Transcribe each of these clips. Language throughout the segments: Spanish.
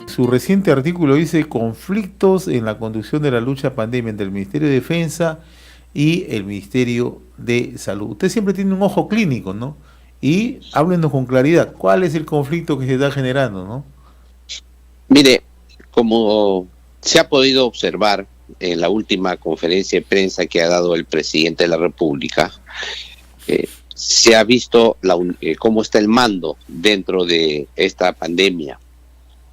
Su reciente artículo dice conflictos en la conducción de la lucha pandemia entre el Ministerio de Defensa y el Ministerio de Salud. Usted siempre tiene un ojo clínico, ¿no? Y háblenos con claridad, ¿cuál es el conflicto que se está generando, no? Mire, como se ha podido observar en la última conferencia de prensa que ha dado el presidente de la República, se ha visto cómo está el mando dentro de esta pandemia.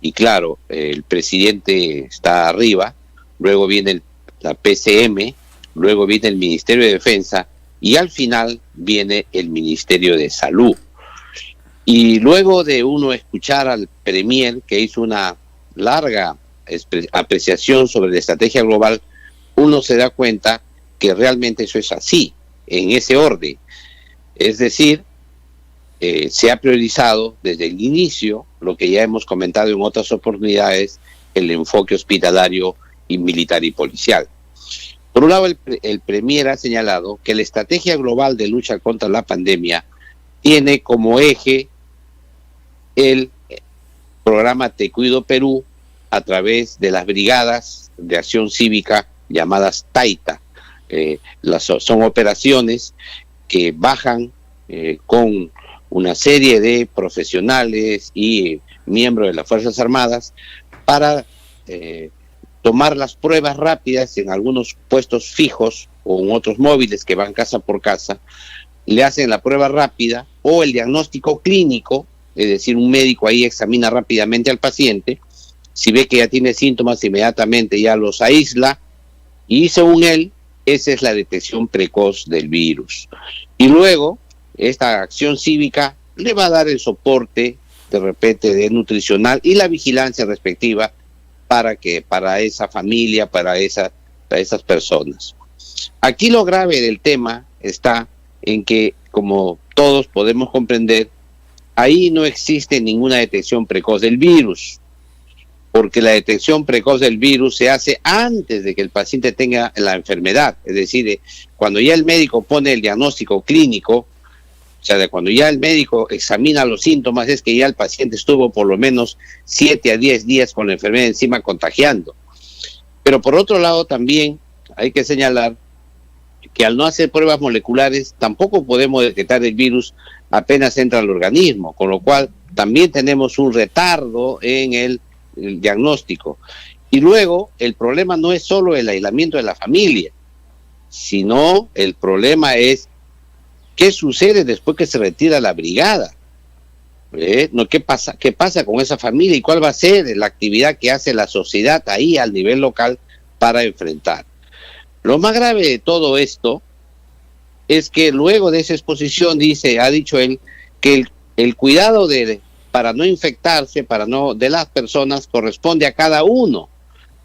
Y claro, el presidente está arriba, luego viene la PCM, luego viene el Ministerio de Defensa y al final viene el Ministerio de Salud. Y luego de uno escuchar al Premier, que hizo una larga apreciación sobre la estrategia global, uno se da cuenta que realmente eso es así, en ese orden. Es decir, se ha priorizado desde el inicio, lo que ya hemos comentado en otras oportunidades, el enfoque hospitalario y militar y policial. Por un lado, el Premier ha señalado que la estrategia global de lucha contra la pandemia tiene como eje el programa Te Cuido Perú a través de las brigadas de acción cívica llamadas TAITA. Son operaciones que bajan con una serie de profesionales y miembros de las Fuerzas Armadas para tomar las pruebas rápidas en algunos puestos fijos o en otros móviles que van casa por casa. Le hacen la prueba rápida o el diagnóstico clínico, es decir, un médico ahí examina rápidamente al paciente, si ve que ya tiene síntomas, inmediatamente ya los aísla y según él, esa es la detección precoz del virus. Y luego, esta acción cívica le va a dar el soporte, de repente, de nutricional y la vigilancia respectiva para esa familia, para esas personas. Aquí lo grave del tema está en que, como todos podemos comprender, ahí no existe ninguna detección precoz del virus, porque la detección precoz del virus se hace antes de que el paciente tenga la enfermedad, es decir, cuando ya el médico pone el diagnóstico clínico, o sea, de cuando ya el médico examina los síntomas, es que ya el paciente estuvo por lo menos 7 a 10 días con la enfermedad encima contagiando. Pero por otro lado también hay que señalar que al no hacer pruebas moleculares tampoco podemos detectar el virus apenas entra al organismo, con lo cual también tenemos un retardo en el diagnóstico. Y luego el problema no es solo el aislamiento de la familia, sino el problema es qué sucede después que se retira la brigada. ¿No? ¿Qué pasa con esa familia y cuál va a ser la actividad que hace la sociedad ahí al nivel local para enfrentar? Lo más grave de todo esto es que luego de esa exposición ha dicho él que el cuidado para no infectarse, de las personas corresponde a cada uno.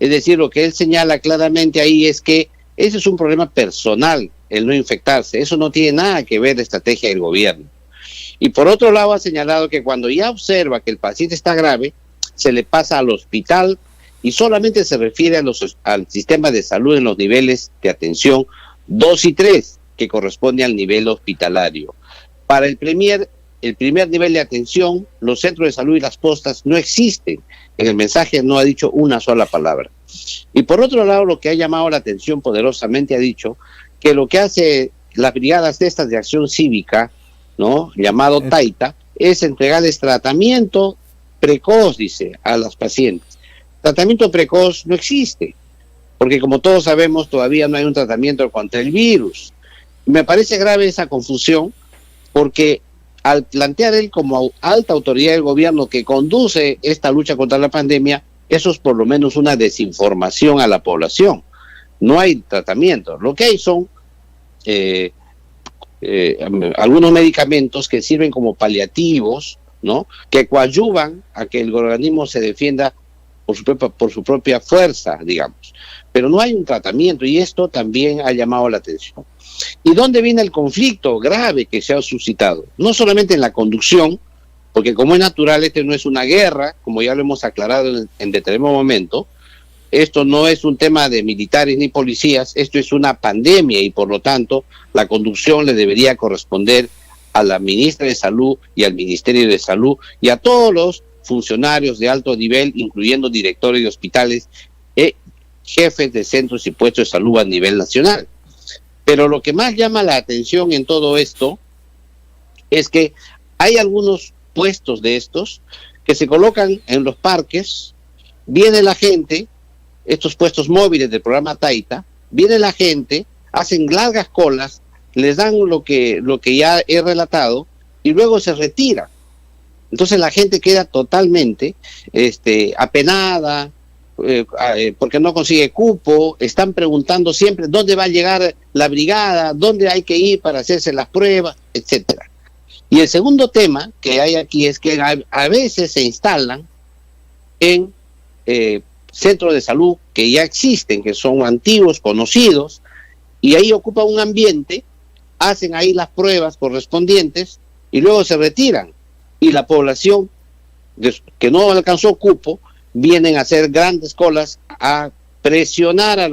Es decir, lo que él señala claramente ahí es que ese es un problema personal, el no infectarse. Eso no tiene nada que ver la estrategia del gobierno. Y por otro lado ha señalado que cuando ya observa que el paciente está grave, se le pasa al hospital y solamente se refiere al sistema de salud en los niveles de atención 2 y 3, que corresponde al nivel hospitalario. Para el primer nivel de atención, los centros de salud y las postas no existen. En el mensaje no ha dicho una sola palabra. Y por otro lado, lo que ha llamado la atención poderosamente ha dicho que lo que hace las brigadas de acción cívica, ¿no?, llamado TAITA, es entregarles tratamiento precoz, dice, a los pacientes. Tratamiento precoz no existe, porque como todos sabemos, todavía no hay un tratamiento contra el virus. Me parece grave esa confusión, porque al plantear él como alta autoridad del gobierno que conduce esta lucha contra la pandemia, eso es por lo menos una desinformación a la población. No hay tratamiento. Lo que hay son algunos medicamentos que sirven como paliativos, ¿no?, que coadyuvan a que el organismo se defienda por su propia fuerza, digamos. Pero no hay un tratamiento y esto también ha llamado la atención. ¿Y dónde viene el conflicto grave que se ha suscitado? No solamente en la conducción, porque como es natural, este no es una guerra, como ya lo hemos aclarado en determinado momento, esto no es un tema de militares ni policías, esto es una pandemia y por lo tanto la conducción le debería corresponder a la ministra de Salud y al Ministerio de Salud y a todos los funcionarios de alto nivel, incluyendo directores de hospitales, jefes de centros y puestos de salud a nivel nacional. Pero lo que más llama la atención en todo esto es que hay algunos puestos de estos que se colocan en los parques, viene la gente, estos puestos móviles del programa Taita, viene la gente, hacen largas colas, les dan lo que ya he relatado y luego se retira. Entonces la gente queda totalmente apenada porque no consigue cupo, están preguntando siempre dónde va a llegar la brigada, dónde hay que ir para hacerse las pruebas, etcétera. Y el segundo tema que hay aquí es que a veces se instalan en centros de salud que ya existen, que son antiguos, conocidos, y ahí ocupan un ambiente, hacen ahí las pruebas correspondientes y luego se retiran. Y la población que no alcanzó cupo vienen a hacer grandes colas a presionar a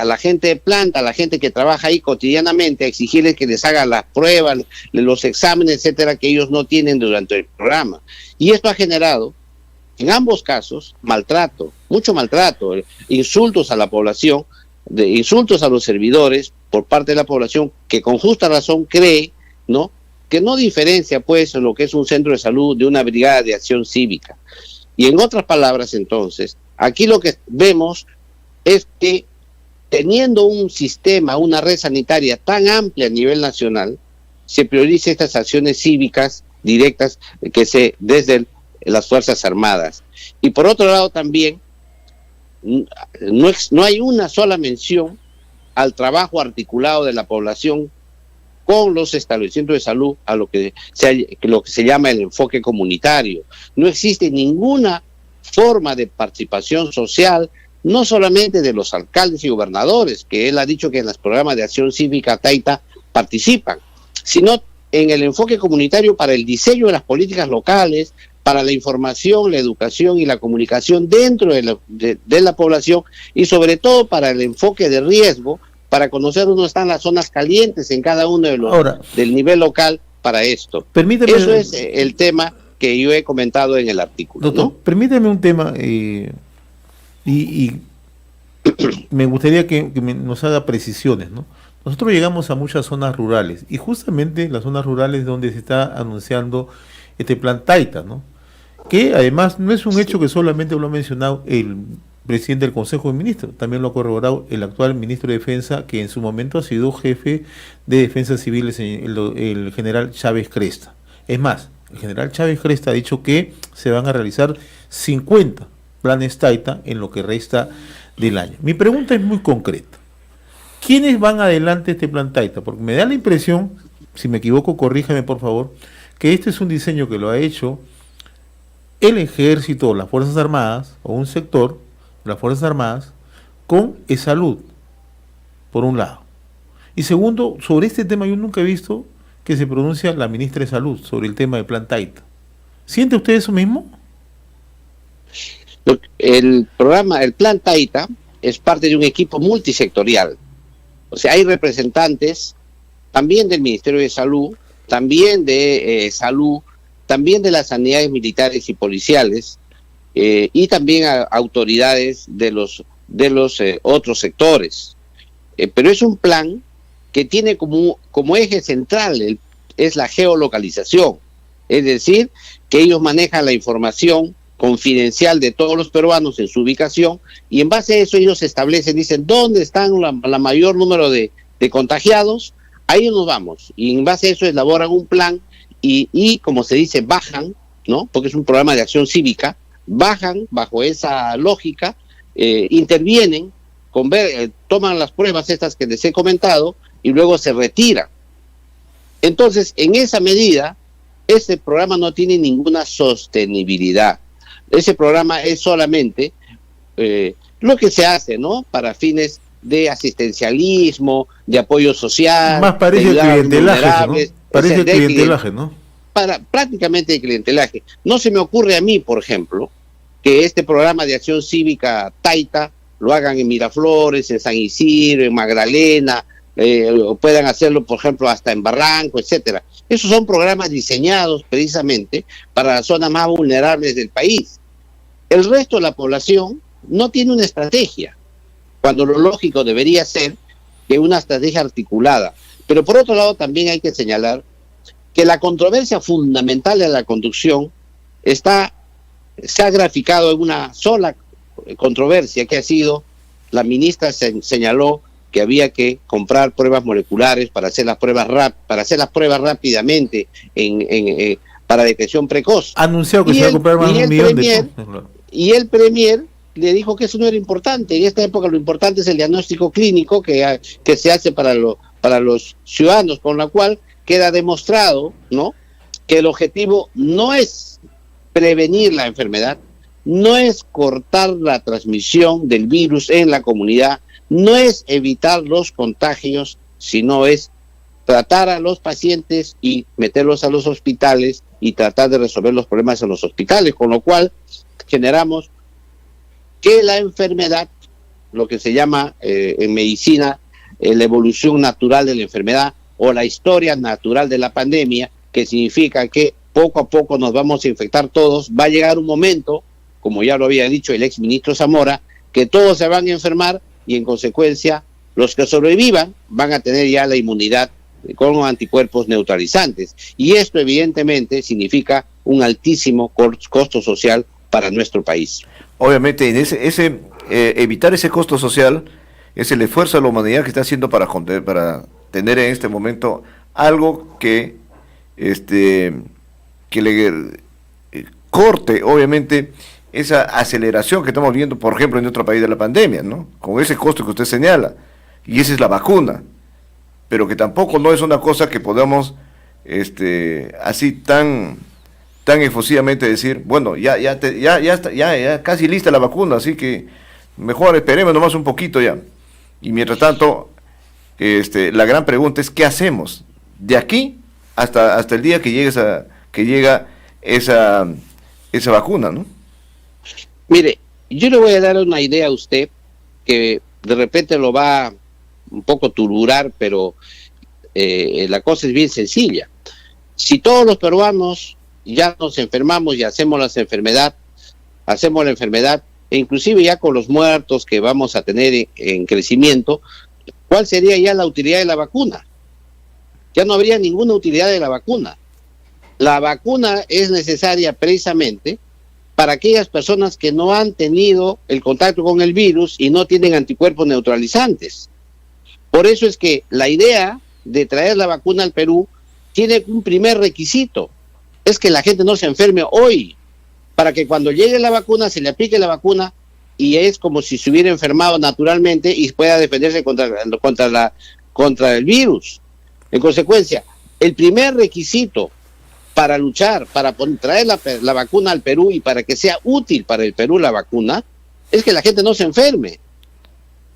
la gente de planta, a la gente que trabaja ahí cotidianamente, a exigirles que les hagan las pruebas, los exámenes, etcétera, que ellos no tienen durante el programa. Y esto ha generado, en ambos casos, maltrato, mucho maltrato, insultos a la población, insultos a los servidores por parte de la población que con justa razón cree, ¿no?, que no diferencia pues lo que es un centro de salud de una brigada de acción cívica. Y en otras palabras, entonces, aquí lo que vemos es que teniendo un sistema, una red sanitaria tan amplia a nivel nacional, se prioriza estas acciones cívicas directas desde las Fuerzas Armadas. Y por otro lado también, no hay una sola mención al trabajo articulado de la población con los establecimientos de salud, a lo que se llama el enfoque comunitario. No existe ninguna forma de participación social, no solamente de los alcaldes y gobernadores, que él ha dicho que en los programas de acción cívica Taita participan, sino en el enfoque comunitario para el diseño de las políticas locales, para la información, la educación y la comunicación dentro de la población y sobre todo para el enfoque de riesgo, para conocer dónde están las zonas calientes en cada uno de los del nivel local para esto. Permíteme, eso es el tema que yo he comentado en el artículo. Doctor, ¿no? Permíteme un tema y me gustaría que nos haga precisiones, ¿no? Nosotros llegamos a muchas zonas rurales y justamente las zonas rurales donde se está anunciando este plan Taita, ¿no? Que además no es un hecho que solamente lo ha mencionado el presidente del Consejo de Ministros, también lo ha corroborado el actual ministro de Defensa, que en su momento ha sido jefe de Defensa Civil, el general Chávez Cresta. Es más, el general Chávez Cresta ha dicho que se van a realizar 50 planes Taita en lo que resta del año. Mi pregunta es muy concreta. ¿Quiénes van adelante este plan Taita? Porque me da la impresión, si me equivoco, corríjame por favor, que este es un diseño que lo ha hecho el Ejército, las Fuerzas Armadas, o un sector de las Fuerzas Armadas, con salud, por un lado. Y segundo, sobre este tema yo nunca he visto que se pronuncia la ministra de Salud sobre el tema del plan Taita. ¿Siente usted eso mismo? El plan Taita es parte de un equipo multisectorial. O sea, hay representantes también del Ministerio de Salud, también de Salud, también de las sanidades militares y policiales, y también a autoridades de los otros sectores. Pero es un plan que tiene como eje central es la geolocalización, es decir, que ellos manejan la información confidencial de todos los peruanos en su ubicación y en base a eso ellos establecen, dicen dónde están la mayor número de contagiados, ahí nos vamos y en base a eso elaboran un plan y como se dice bajan, ¿no? Porque es un programa de acción cívica, bajan bajo esa lógica, intervienen, toman las pruebas estas que les he comentado y luego se retiran. Entonces, en esa medida, este programa no tiene ninguna sostenibilidad. Ese programa es solamente lo que se hace, ¿no? Para fines de asistencialismo, de apoyo social. Más parece clientelaje, ¿no? Parece clientelaje, ¿no? Prácticamente de clientelaje. No se me ocurre a mí, por ejemplo, que este programa de acción cívica Taita lo hagan en Miraflores, en San Isidro, en Magdalena, o puedan hacerlo, por ejemplo, hasta en Barranco, etcétera. Esos son programas diseñados precisamente para las zonas más vulnerables del país. El resto de la población no tiene una estrategia, cuando lo lógico debería ser que una estrategia articulada. Pero por otro lado también hay que señalar que la controversia fundamental de la conducción se ha graficado en una sola controversia, que ha sido, la ministra señaló que había que comprar pruebas moleculares para hacer las pruebas rápidamente para detección precoz. Ha anunciado que se va a comprar más de 1 millón de... Y el premier le dijo que eso no era importante. En esta época lo importante es el diagnóstico clínico que se hace para los ciudadanos, con lo cual queda demostrado, ¿no?, que el objetivo no es prevenir la enfermedad, no es cortar la transmisión del virus en la comunidad, no es evitar los contagios, sino es tratar a los pacientes y meterlos a los hospitales y tratar de resolver los problemas en los hospitales, con lo cual generamos que la enfermedad, lo que se llama en medicina la evolución natural de la enfermedad o la historia natural de la pandemia, que significa que poco a poco nos vamos a infectar todos. Va a llegar un momento, como ya lo había dicho el exministro Zamora, que todos se van a enfermar y en consecuencia los que sobrevivan van a tener ya la inmunidad con anticuerpos neutralizantes. Y esto evidentemente significa un altísimo costo social para nuestro país. Obviamente, en evitar ese costo social es el esfuerzo de la humanidad que está haciendo para tener en este momento algo que le corte, obviamente, esa aceleración que estamos viendo, por ejemplo, en otro país de la pandemia, ¿no? Con ese costo que usted señala, y esa es la vacuna, pero que tampoco no es una cosa que podamos así tan efusivamente decir, bueno, ya casi lista la vacuna, así que mejor esperemos nomás un poquito ya. Y mientras tanto, la gran pregunta es, ¿qué hacemos de aquí hasta el día que llega esa vacuna, ¿no? Mire, yo le voy a dar una idea a usted que de repente lo va un poco turburar, pero la cosa es bien sencilla. Si todos los peruanos ya nos enfermamos y hacemos la enfermedad, e inclusive ya con los muertos que vamos a tener en crecimiento, ¿cuál sería ya la utilidad de la vacuna? Ya no habría ninguna utilidad de la vacuna. La vacuna es necesaria precisamente para aquellas personas que no han tenido el contacto con el virus y no tienen anticuerpos neutralizantes. Por eso es que la idea de traer la vacuna al Perú tiene un primer requisito, es que la gente no se enferme hoy, para que cuando llegue la vacuna se le aplique la vacuna y es como si se hubiera enfermado naturalmente y pueda defenderse contra el virus. En consecuencia, el primer requisito para luchar, para traer la vacuna al Perú y para que sea útil para el Perú la vacuna, es que la gente no se enferme.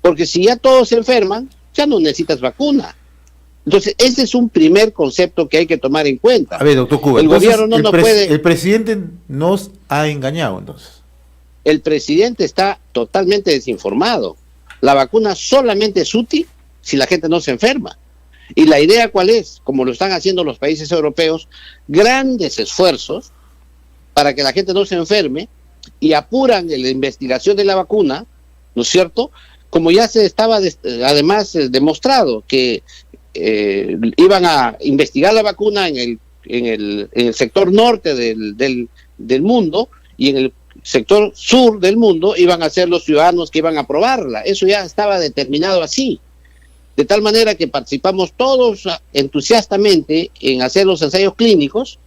Porque si ya todos se enferman, ya no necesitas vacuna. Entonces, ese es un primer concepto que hay que tomar en cuenta. A ver, doctor Cuba, el gobierno no puede... El presidente nos ha engañado, entonces. El presidente está totalmente desinformado. La vacuna solamente es útil si la gente no se enferma. ¿Y la idea cuál es? Como lo están haciendo los países europeos, grandes esfuerzos para que la gente no se enferme y apuran la investigación de la vacuna, ¿no es cierto? Como ya se estaba además demostrado que iban a investigar la vacuna en el sector norte del mundo y en el sector sur del mundo iban a ser los ciudadanos que iban a probarla. Eso ya estaba determinado así. De tal manera que participamos todos entusiastamente en hacer los ensayos clínicos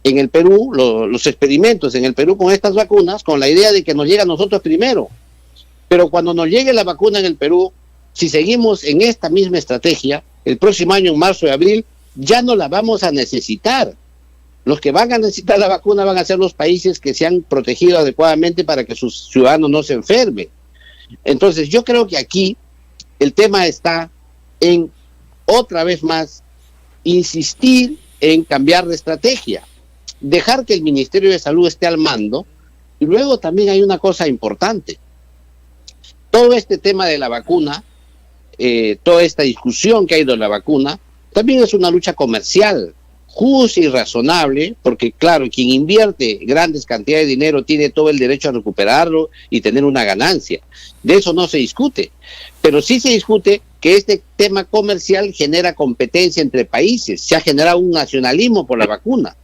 en el Perú, los experimentos en el Perú con estas vacunas, con la idea de que nos llegue a nosotros primero. Pero cuando nos llegue la vacuna en el Perú, si seguimos en esta misma estrategia, el próximo año, en marzo y abril, ya no la vamos a necesitar. Los que van a necesitar la vacuna van a ser los países que se han protegido adecuadamente para que sus ciudadanos no se enfermen. Entonces, yo creo que aquí el tema está en, otra vez más, insistir en cambiar de estrategia, dejar que el Ministerio de Salud esté al mando Y luego también hay una cosa importante. Todo este tema de la vacuna, toda esta discusión que ha ido en la vacuna, también es una lucha comercial, justa y razonable, porque claro, quien invierte grandes cantidades de dinero tiene todo el derecho a recuperarlo y tener una ganancia. De eso no se discute, pero sí se discute que este tema comercial genera competencia entre países, se ha generado un nacionalismo por la vacuna,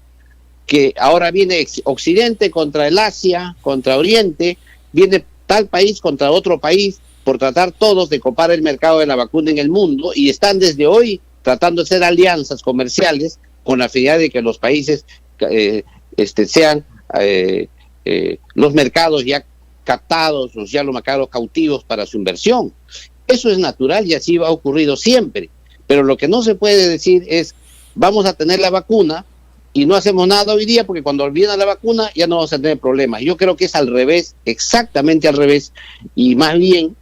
que ahora viene Occidente contra el Asia, contra Oriente, viene tal país contra otro país, por tratar todos de copar el mercado de la vacuna en el mundo, y están desde hoy tratando de hacer alianzas comerciales con la finalidad de que los países sean los mercados ya captados, ya los mercados cautivos para su inversión. Eso es natural y así ha ocurrido siempre. Pero lo que no se puede decir es, vamos a tener la vacuna y no hacemos nada hoy día porque cuando viene la vacuna ya no vamos a tener problemas. Yo creo que es al revés, exactamente al revés, y más bien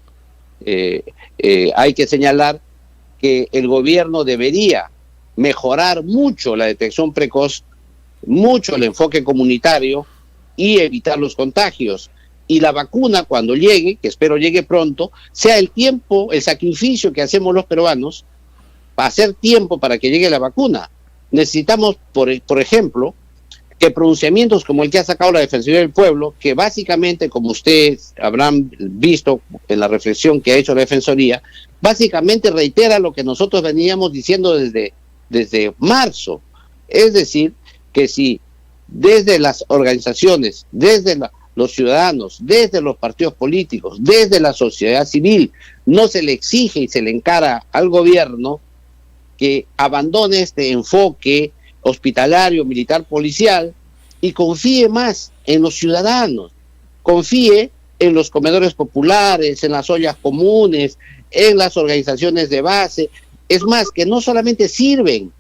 hay que señalar que el gobierno debería mejorar mucho la detección precoz, mucho el enfoque comunitario y evitar los contagios. Y la vacuna, cuando llegue, que espero llegue pronto, sea el tiempo, el sacrificio que hacemos los peruanos para hacer tiempo para que llegue la vacuna. Necesitamos, por ejemplo, que pronunciamientos como el que ha sacado la Defensoría del Pueblo, que básicamente, como ustedes habrán visto en la reflexión que ha hecho la Defensoría, básicamente reitera lo que nosotros veníamos diciendo desde marzo. Es decir, que si desde las organizaciones, desde los ciudadanos, desde los partidos políticos, desde la sociedad civil, no se le exige y se le encara al gobierno que abandone este enfoque hospitalario, militar, policial, y confíe más en los ciudadanos, confíe en los comedores populares, en las ollas comunes, en las organizaciones de base. Es más, que no solamente sirven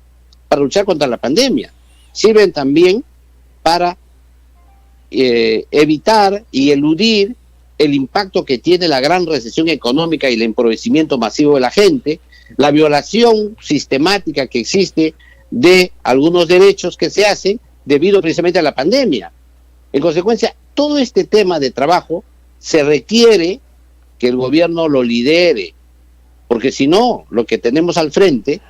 para luchar contra la pandemia, sirven también para evitar y eludir el impacto que tiene la gran recesión económica y el empobrecimiento masivo de la gente, la violación sistemática que existe de algunos derechos que se hacen debido precisamente a la pandemia. En consecuencia, todo este tema de trabajo se requiere que el gobierno lo lidere, porque si no, lo que tenemos al frente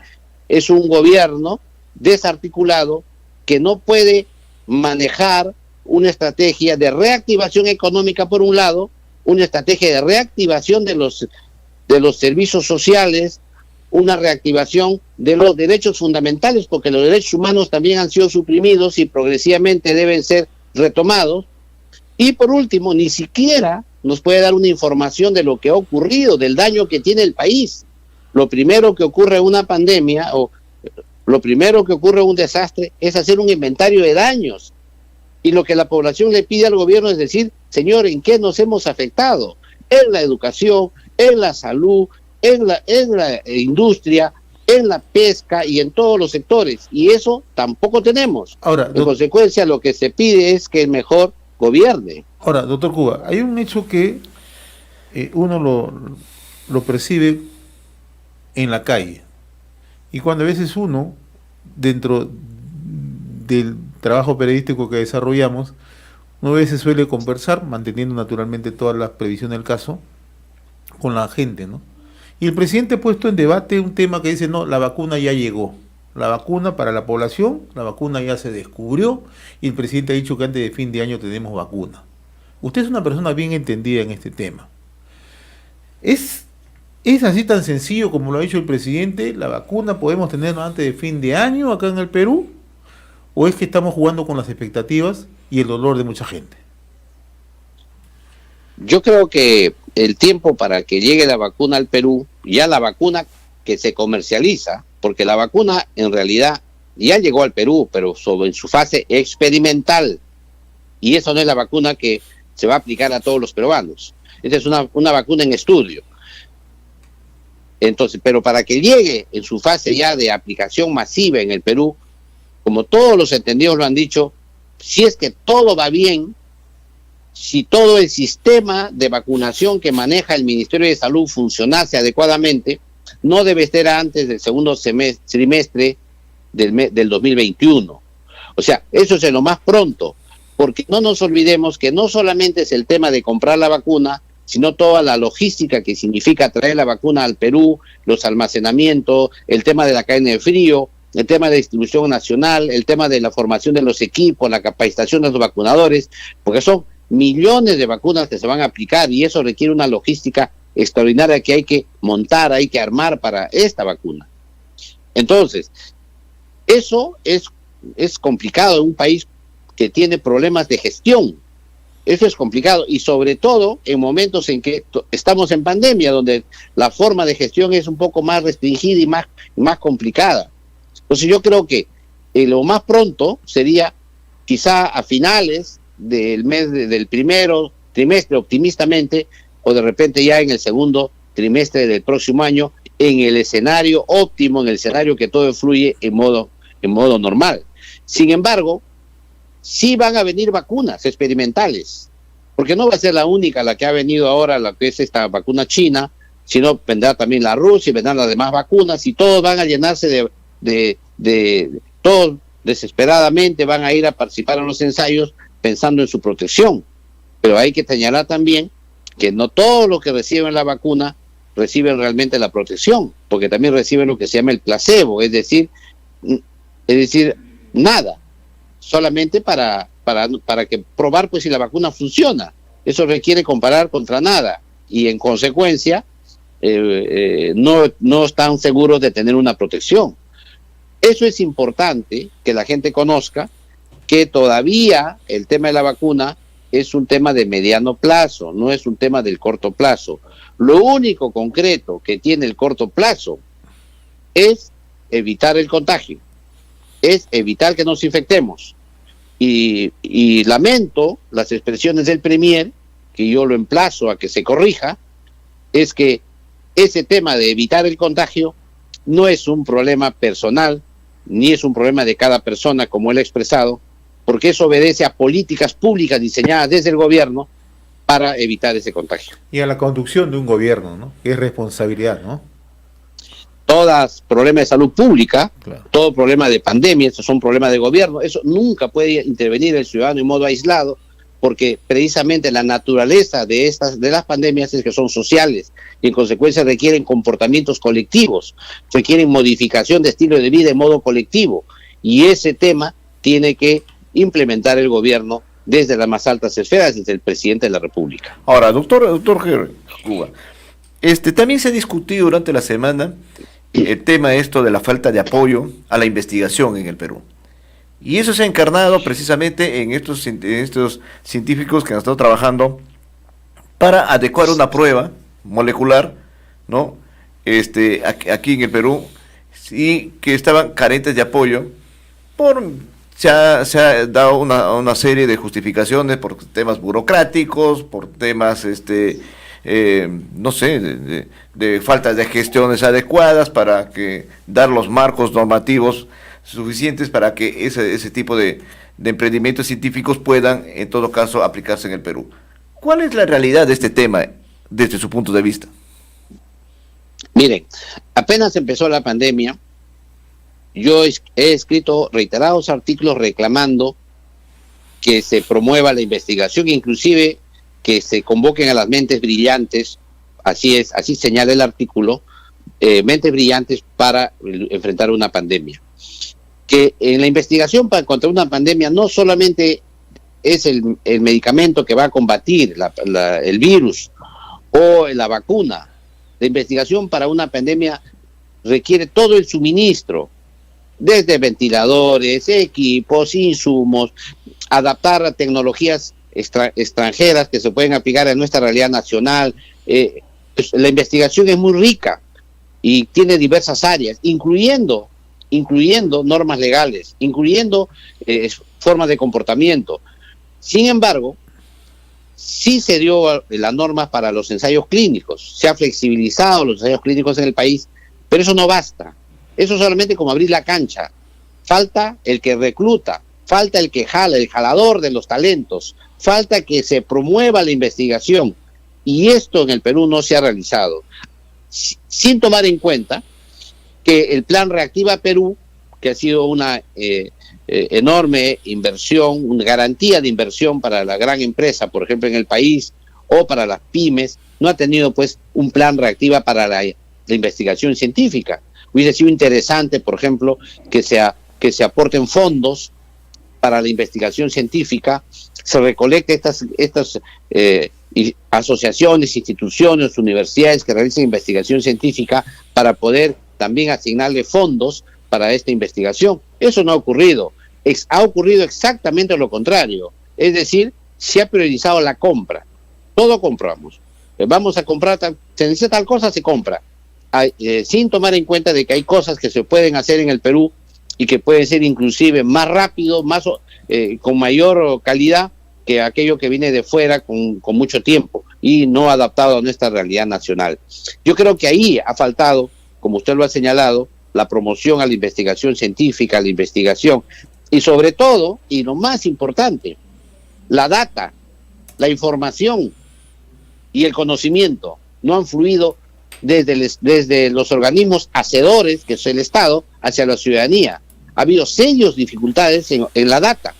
es un gobierno desarticulado que no puede manejar una estrategia de reactivación económica por un lado, una estrategia de reactivación de los servicios sociales, una reactivación de los derechos fundamentales, porque los derechos humanos también han sido suprimidos y progresivamente deben ser retomados. Y por último, ni siquiera nos puede dar una información de lo que ha ocurrido, del daño que tiene el país. Lo primero que ocurre en una pandemia o lo primero que ocurre en un desastre es hacer un inventario de daños. Y lo que la población le pide al gobierno es decir, señor, ¿en qué nos hemos afectado? En la educación, en la salud, en la industria, en la pesca y en todos los sectores. Y eso tampoco tenemos. Ahora, en consecuencia, lo que se pide es que el mejor gobierne. Ahora, doctor Cuba, hay un hecho que uno lo percibe en la calle. Y cuando a veces uno, dentro del trabajo periodístico que desarrollamos, uno a veces suele conversar, manteniendo naturalmente todas las previsiones del caso, con la gente, ¿no? Y el presidente ha puesto en debate un tema que dice, no, la vacuna ya llegó. La vacuna para la población, la vacuna ya se descubrió, y el presidente ha dicho que antes de fin de año tenemos vacuna. Usted es una persona bien entendida en este tema. ¿Es así tan sencillo como lo ha dicho el presidente? ¿La vacuna podemos tenerla antes de fin de año acá en el Perú? ¿O es que estamos jugando con las expectativas y el dolor de mucha gente? Yo creo que el tiempo para que llegue la vacuna al Perú, ya la vacuna que se comercializa, porque la vacuna en realidad ya llegó al Perú, pero en su fase experimental, y eso no es la vacuna que se va a aplicar a todos los peruanos. Esta es una vacuna en estudio. Entonces, pero para que llegue en su fase ya de aplicación masiva en el Perú, como todos los entendidos lo han dicho, si es que todo va bien, si todo el sistema de vacunación que maneja el Ministerio de Salud funcionase adecuadamente, no debe ser antes del segundo trimestre del 2021. O sea, eso es en lo más pronto. porque no nos olvidemos que no solamente es el tema de comprar la vacuna, sino toda la logística que significa traer la vacuna al Perú, los almacenamientos, el tema de la cadena de frío, el tema de distribución nacional, el tema de la formación de los equipos, la capacitación de los vacunadores, porque son millones de vacunas que se van a aplicar y eso requiere una logística extraordinaria que hay que montar, hay que armar para esta vacuna. Entonces, eso es complicado en un país que tiene problemas de gestión. Eso es complicado y sobre todo en momentos en que estamos en pandemia, donde la forma de gestión es un poco más restringida y más complicada. Entonces yo creo que lo más pronto sería quizá a finales del mes del primero trimestre, optimistamente, o de repente ya en el segundo trimestre del próximo año, en el escenario óptimo, en el escenario que todo fluye en modo normal. Sin embargo, sí van a venir vacunas experimentales, porque no va a ser la única la que ha venido ahora, la que es esta vacuna china, sino vendrá también la Rusia y vendrán las demás vacunas y todos van a llenarse todos desesperadamente van a ir a participar en los ensayos pensando en su protección. Pero hay que señalar también que no todos los que reciben la vacuna reciben realmente la protección, porque también reciben lo que se llama el placebo, es decir, nada, solamente para que probar pues si la vacuna funciona. Eso requiere comparar contra nada y en consecuencia no están seguros de tener una protección. Eso es importante que la gente conozca, que todavía el tema de la vacuna es un tema de mediano plazo, no es un tema del corto plazo. Lo único concreto que tiene el corto plazo es evitar el contagio, es evitar que nos infectemos. Y lamento las expresiones del Premier, que yo lo emplazo a que se corrija, es que ese tema de evitar el contagio no es un problema personal, ni es un problema de cada persona, como él ha expresado, porque eso obedece a políticas públicas diseñadas desde el gobierno para evitar ese contagio. Y a la conducción de un gobierno, ¿no? Que es responsabilidad, ¿no? Todos problemas de salud pública, claro, todo problema de pandemia, esos son problemas de gobierno, eso nunca puede intervenir el ciudadano en modo aislado, porque precisamente la naturaleza de las pandemias es que son sociales y en consecuencia requieren comportamientos colectivos, requieren modificación de estilo de vida en modo colectivo, y ese tema tiene que implementar el gobierno desde las más altas esferas, desde el presidente de la República. Ahora, doctor Cuba, también se ha discutido durante la semana el tema de la falta de apoyo a la investigación en el Perú. Y eso se ha encarnado precisamente en estos científicos que han estado trabajando para adecuar una prueba molecular, ¿no? Aquí en el Perú, y que estaban carentes de apoyo se ha dado una serie de justificaciones por temas burocráticos, por temas no sé, de falta de gestiones adecuadas para dar los marcos normativos suficientes para que ese tipo de emprendimientos científicos puedan, en todo caso, aplicarse en el Perú. ¿Cuál es la realidad de este tema desde su punto de vista? Miren, apenas empezó la pandemia, yo he escrito reiterados artículos reclamando que se promueva la investigación, inclusive que se convoquen a las mentes brillantes, así señala el artículo, mentes brillantes para enfrentar una pandemia. Que en la investigación contra una pandemia no solamente es el medicamento que va a combatir el virus o la vacuna. La investigación para una pandemia requiere todo el suministro, desde ventiladores, equipos, insumos, adaptar a tecnologías extranjeras que se pueden aplicar a nuestra realidad nacional. La investigación es muy rica y tiene diversas áreas, incluyendo normas legales, incluyendo formas de comportamiento. Sin embargo, sí se dio las normas para los ensayos clínicos, se ha flexibilizado los ensayos clínicos en el país, pero eso no basta. Eso es solamente como abrir la cancha. Falta el que recluta, falta el que jala, el jalador de los talentos, falta que se promueva la investigación. Y esto en el Perú no se ha realizado. Sin tomar en cuenta que el plan Reactiva Perú, que ha sido una enorme inversión, una garantía de inversión para la gran empresa, por ejemplo, en el país, o para las pymes, no ha tenido pues un plan reactiva para la investigación científica. Hubiese sido interesante, por ejemplo, que se aporten fondos para la investigación científica, se recolecte estas asociaciones, instituciones, universidades que realicen investigación científica para poder también asignarle fondos para esta investigación. Eso no ha ocurrido. Ha ocurrido exactamente lo contrario. Es decir, se ha priorizado la compra. Todo compramos. Vamos a comprar, se necesita tal cosa, se compra. Sin tomar en cuenta de que hay cosas que se pueden hacer en el Perú y que pueden ser inclusive más rápido, con mayor calidad que aquello que viene de fuera con mucho tiempo y no adaptado a nuestra realidad nacional. Yo creo que ahí ha faltado, como usted lo ha señalado, la promoción a la investigación científica, a la investigación, y sobre todo, y lo más importante, la data, la información y el conocimiento no han fluido desde los organismos hacedores, que es el Estado, hacia la ciudadanía. Ha habido serias dificultades en la data,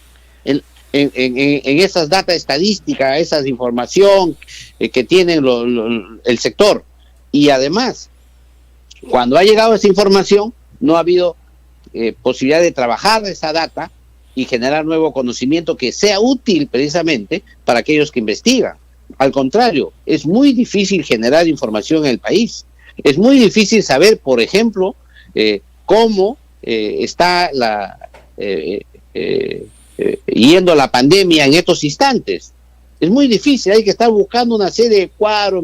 en esas data estadísticas, esa información que tiene el sector. Y además, cuando ha llegado esa información, no ha habido posibilidad de trabajar esa data y generar nuevo conocimiento que sea útil precisamente para aquellos que investigan. Al contrario, es muy difícil generar información en el país. Es muy difícil saber, por ejemplo, cómo está yendo la pandemia en estos instantes. Es muy difícil, hay que estar buscando una serie de cuadros,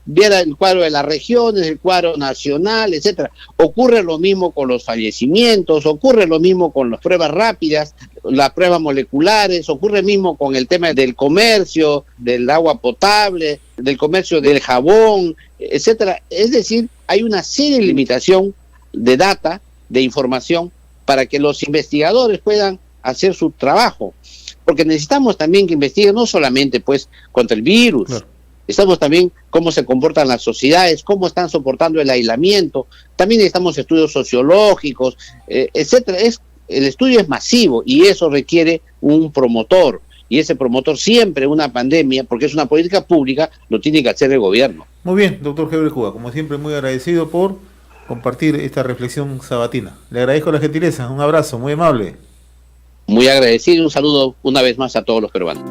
ver el cuadro de las regiones, el cuadro nacional, etcétera. Ocurre lo mismo con los fallecimientos, ocurre lo mismo con las pruebas rápidas, las pruebas moleculares, ocurre lo mismo con el tema del comercio, del agua potable, del comercio del jabón, etcétera. Es decir, hay una serie de limitación de data, de información, para que los investigadores puedan hacer su trabajo. Porque necesitamos también que investiguen no solamente pues contra el virus, claro. Estamos también cómo se comportan las sociedades, cómo están soportando el aislamiento, también necesitamos estudios sociológicos, etcétera. El estudio es masivo y eso requiere un promotor, y ese promotor siempre una pandemia, porque es una política pública, lo tiene que hacer el gobierno. Muy bien, doctor Heber Cuba, como siempre muy agradecido por compartir esta reflexión sabatina. Le agradezco la gentileza, un abrazo, muy amable. Muy agradecido, un saludo una vez más a todos los peruanos.